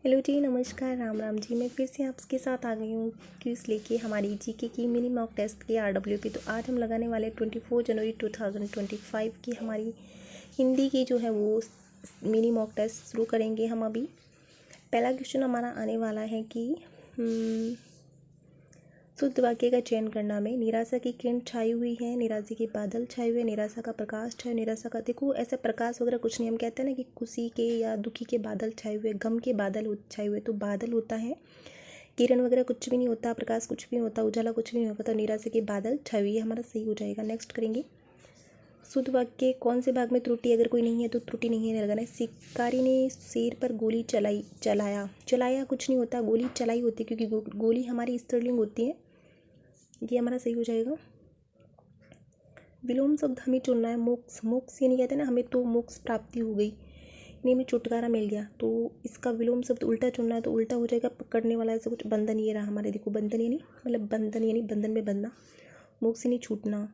Hello जी, नमस्कार, राम राम जी। मैं फिर से आपके साथ आ गई हूँ क्विज़ लेके हमारी जीके की मिनी मॉक टेस्ट की आरडब्ल्यूपी। तो आज हम लगाने वाले 24 जनवरी 2025 की हमारी हिंदी की जो है वो मिनी मॉक टेस्ट शुरू करेंगे हम अभी। पहला क्वेश्चन हमारा आने वाला है कि शुद्ध वाक्य का चयन करना में निराशा की किरण छाई हुई है, निराशा के बादल छाए हुए, निराशा का प्रकाश छाए, निराशा का देखो ऐसा प्रकाश वगैरह कुछ नहीं। हम कहते हैं ना कि खुशी के या दुखी के बादल छाए हुए, गम के बादल छाए हुए, तो बादल होता है, किरण वगैरह कुछ भी नहीं होता, प्रकाश कुछ भी नहीं होता, उजाला कुछ भी नहीं होता, तो निराशा के बादल छाए हुए हमारा सही हो जाएगा। नेक्स्ट करेंगे शुद्ध वाक्य कौन से भाग में त्रुटि अगर कोई नहीं है तो त्रुटि नहीं है लगाना है। शिकारी ने शेर पर गोली चलाया कुछ नहीं होता, गोली चलाई होती है क्योंकि गोली हमारी स्त्रीलिंग होती है, ये हमारा सही हो जाएगा। विलोम शब्द हमें चुनना है। मोक्ष ये नहीं कहते ना, हमें तो मोक्ष प्राप्ति हो गई, नहीं हमें छुटकारा मिल गया, तो इसका विलोम शब्द उल्टा चुनना है, तो उल्टा हो जाएगा पकड़ने वाला ऐसा कुछ। बंधन ये रहा हमारे, देखो बंधन यानी मतलब बंधन यानी बंधन में बंधना, मोक्ष यानी छूटना।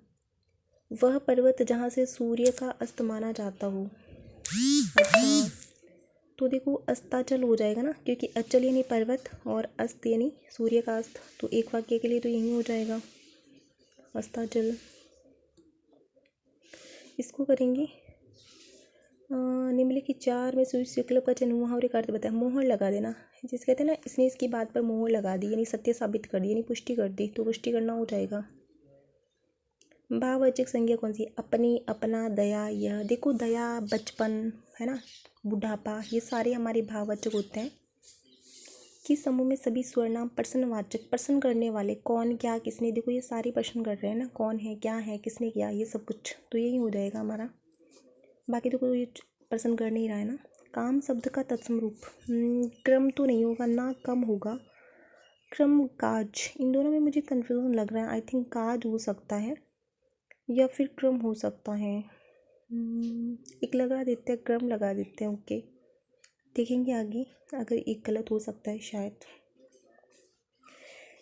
वह पर्वत जहाँ से सूर्य का अस्त माना जाता हो, अच्छा तो देखो अस्ताचल हो जाएगा ना, क्योंकि अचल यानी पर्वत और अस्त यानी सूर्य का अस्त, तो एक वाक्य के लिए तो यही हो जाएगा अस्ताचल। इसको करेंगे निम्नलिखित चार में सूर्य विकल्प का चयन मुहावरे का अर्थ बताया। मोहर लगा देना, जिस कहते हैं ना इसने इसकी बात पर मोहर लगा दी यानी सत्य साबित कर दी यानी पुष्टि कर दी, तो पुष्टि करना हो जाएगा। भाववाचक संज्ञा कौन सी? अपनी, अपना, दया, यह। देखो दया, बचपन है ना, बुढ़ापा, ये सारे हमारे भाववाचक होते हैं। किस समूह में सभी स्वर्णाम प्रश्नवाचक, प्रश्न करने वाले, कौन, क्या, किसने, देखो ये सारे प्रश्न कर रहे हैं ना, कौन है, क्या है, किसने किया, ये सब कुछ, तो यही हो जाएगा हमारा। बाकी तो कोई प्रश्न कर नहीं रहा है ना। काम शब्द का तत्सम रूप, क्रम तो नहीं होगा ना, कम होगा, क्रम काज, इन दोनों में मुझे कन्फ्यूजन लग रहा है। आई थिंक काज हो सकता है या फिर क्रम हो सकता है। एक लगा देते हैं, क्रम लगा देते हैं, ओके देखेंगे आगे अगर एक गलत हो सकता है शायद।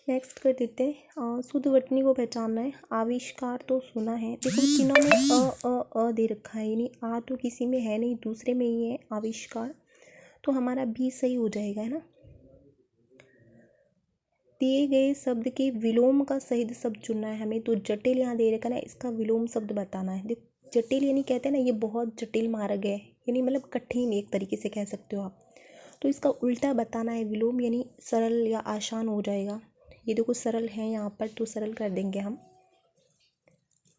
नेक्स्ट कर देते हैं शुद्ध वर्तनी को पहचानना है। आविष्कार तो सुना है, देखो तीनों में अ दे रखा है, यानी आ तो किसी में है नहीं, दूसरे में ही है आविष्कार, तो हमारा भी सही हो जाएगा है ना। दिए गए शब्द के विलोम का सही शब्द चुनना है हमें, तो जटिल यहाँ दे रखा है ना, इसका विलोम शब्द बताना है। देखो जटिल यानी कहते हैं ना ये बहुत जटिल मार्ग है, यानी मतलब कठिन एक तरीके से कह सकते हो आप, तो इसका उल्टा बताना है विलोम, यानी सरल या आसान हो जाएगा। ये देखो सरल है यहाँ पर, तो सरल कर देंगे हम।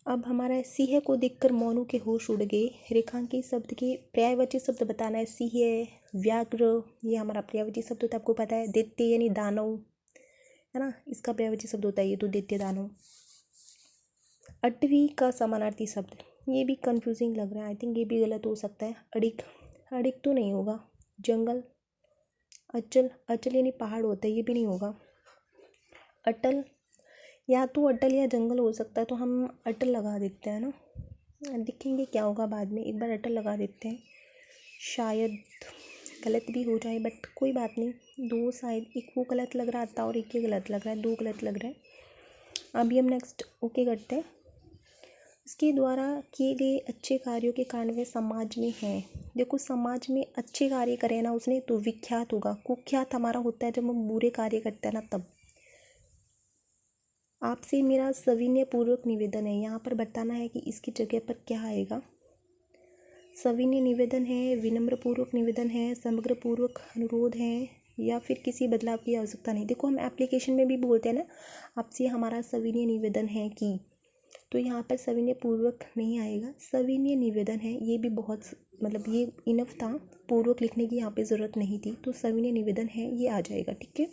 अब हमारा सिंह को देखकर मोनू के होश उड़ गए, रेखांकित शब्द के पर्यायवाची शब्द बताना है। सिंह, व्याघ्र, ये हमारा पर्यायवाची शब्द होता है, आपको पता है। दैत्य यानी दानव है ना, इसका पर्यायवाची शब्द होता है ये, तो दैत्य दानव। अटवी का समानार्थी शब्द, ये भी कंफ्यूजिंग लग रहा है, आई थिंक ये भी गलत हो सकता है। अड़िक, अड़िक तो नहीं होगा। जंगल, अचल, अचल यानी पहाड़ होता है, ये भी नहीं होगा। अटल, या तो अटल या जंगल हो सकता है, तो हम अटल लगा देते हैं ना, देखेंगे क्या होगा बाद में, एक बार अटल लगा देते हैं, शायद गलत भी हो जाए बट कोई बात नहीं। दो शायद, एक वो गलत लग रहा था और एक ये गलत लग रहा है, दो गलत लग रहा है। अभी हम नेक्स्ट ओके करते हैं। इसके द्वारा किए गए अच्छे कार्यों के कारण वे समाज में हैं। देखो समाज में अच्छे कार्य करें ना उसने, तो विख्यात होगा। कुख्यात हमारा होता है जब हम बुरे कार्य करते हैं ना तब। आपसे मेरा सविनय पूर्वक निवेदन है, यहाँ पर बताना है कि इसकी जगह पर क्या आएगा। सविनय निवेदन है, विनम्र पूर्वक निवेदन है, समग्र पूर्वक अनुरोध है, या फिर किसी बदलाव की आवश्यकता नहीं। देखो हम एप्लीकेशन में भी बोलते हैं ना, आपसे हमारा सविनय निवेदन है कि, तो यहाँ पर सविनय पूर्वक नहीं आएगा, सविनय निवेदन है, ये भी बहुत मतलब ये इनफ था, पूर्वक लिखने की यहाँ पे ज़रूरत नहीं थी, तो सविनय निवेदन है ये आ जाएगा, ठीक है।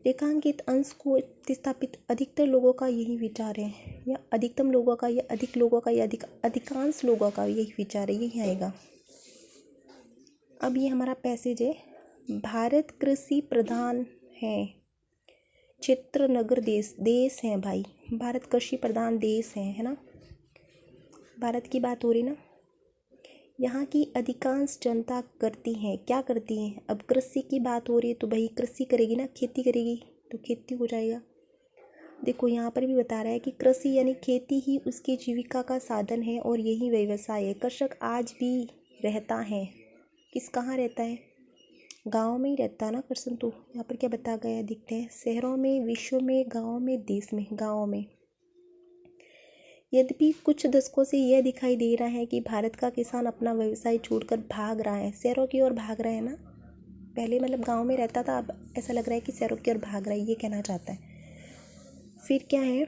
रेखांकित अंश को प्रतिस्थापित, अधिकतर लोगों का यही विचार है, या अधिकतम लोगों का, या अधिक लोगों का, या अधिकांश लोगों का यही विचार है, यही आएगा। अब ये हमारा पैसेज है। भारत कृषि प्रधान है, क्षेत्र नगर देश है भाई, भारत कृषि प्रधान देश है ना, भारत की बात हो रही ना। यहाँ की अधिकांश जनता करती है, क्या करती है, अब कृषि की बात हो रही है तो भाई कृषि करेगी ना, खेती करेगी, तो खेती हो जाएगा। देखो यहाँ पर भी बता रहा है कि कृषि यानी खेती ही उसकी जीविका का साधन है और यही व्यवसाय है। कृषक आज भी रहता है, कहाँ रहता है, गाँव में ही रहता है ना पर्सन। तो यहाँ पर क्या बता गया दिखते हैं, शहरों में, विश्व में, गाँव में, देश में। गाँव में। यद्यपि कुछ दशकों से यह दिखाई दे रहा है कि भारत का किसान अपना व्यवसाय छोड़कर भाग रहा है, शहरों की ओर भाग रहा है ना। पहले मतलब गांव में रहता था, अब ऐसा लग रहा है कि शहरों की ओर भाग रहा है, ये कहना चाहता है। फिर क्या है,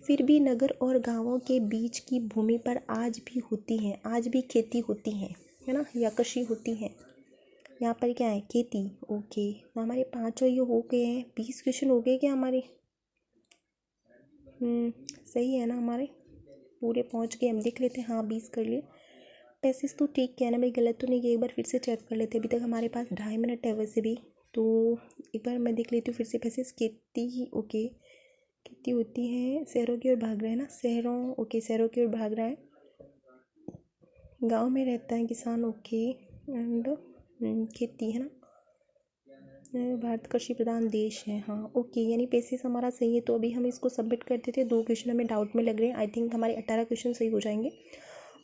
फिर भी नगर और गांवों के बीच की भूमि पर आज भी होती है, आज भी खेती होती है ना, या कृषि होती है। यहाँ पर क्या है, खेती। ओके, तो हमारे 5 ये हो गए हैं। 20 क्वेश्चन हो गए क्या हमारे? सही है ना, हमारे पूरे पहुँच गए। हम देख लेते हैं, हाँ 20 कर लिए। पैसेज तो ठीक है ना भाई, गलत तो नहीं किया। एक बार फिर से चेक कर लेते हैं, अभी तक हमारे पास 2.5 मिनट है वैसे भी। तो एक बार मैं देख लेती हूँ फिर से। पैसेज खेती, ओके, खेती होती है, शहरों की ओर भाग रहा है ना, शहरों, ओके, शहरों की ओर भाग रहा है। गांव में रहता है किसान, ओके, एंड खेती है ना। भारत कृषि प्रधान देश है, हाँ ओके, यानी पैसेज हमारा सही है। तो अभी हम इसको सबमिट कर देते हैं। 2 क्वेश्चन हमें डाउट में लग रहे हैं। आई थिंक हमारे 18 क्वेश्चन सही हो जाएंगे।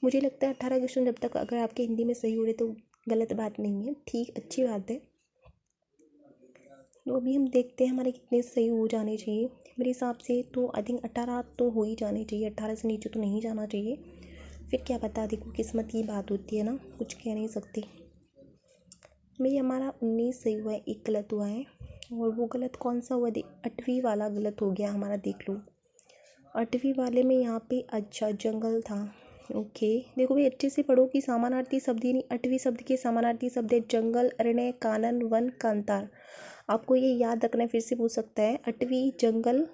मुझे लगता है 18 क्वेश्चन जब तक अगर आपके हिंदी में सही हो रहे तो गलत बात नहीं है, ठीक, अच्छी बात है। तो अभी हम देखते हैं हमारे कितने सही हो जाने चाहिए। मेरे हिसाब से तो आई थिंक 18 तो हो ही जाने चाहिए, 18 से नीचे तो नहीं जाना चाहिए। फिर क्या पता, देखो किस्मत की बात होती है ना, कुछ कह नहीं सकती। भाई हमारा 19 सही हुआ है, 1 गलत हुआ है। और वो गलत कौन सा हुआ, 8वीं वाला गलत हो गया हमारा, देख लो। 8वीं वाले में यहाँ पे अच्छा जंगल था, ओके। देखो भाई अच्छे से पढ़ो कि समानार्थी शब्द, यानी 8वीं शब्द के समानार्थी शब्द है जंगल, अरण्य, कानन, वन, कांतार। आपको ये याद रखना है, फिर से पूछ सकता है। 8वीं जंगल,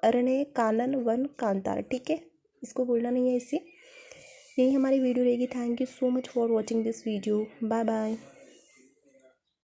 अरण्य, कानन, वन, कांतार, ठीक है, इसको बोलना नहीं है इससे। यही हमारी वीडियो रहेगी। Thank you so much for watching this video. Bye bye.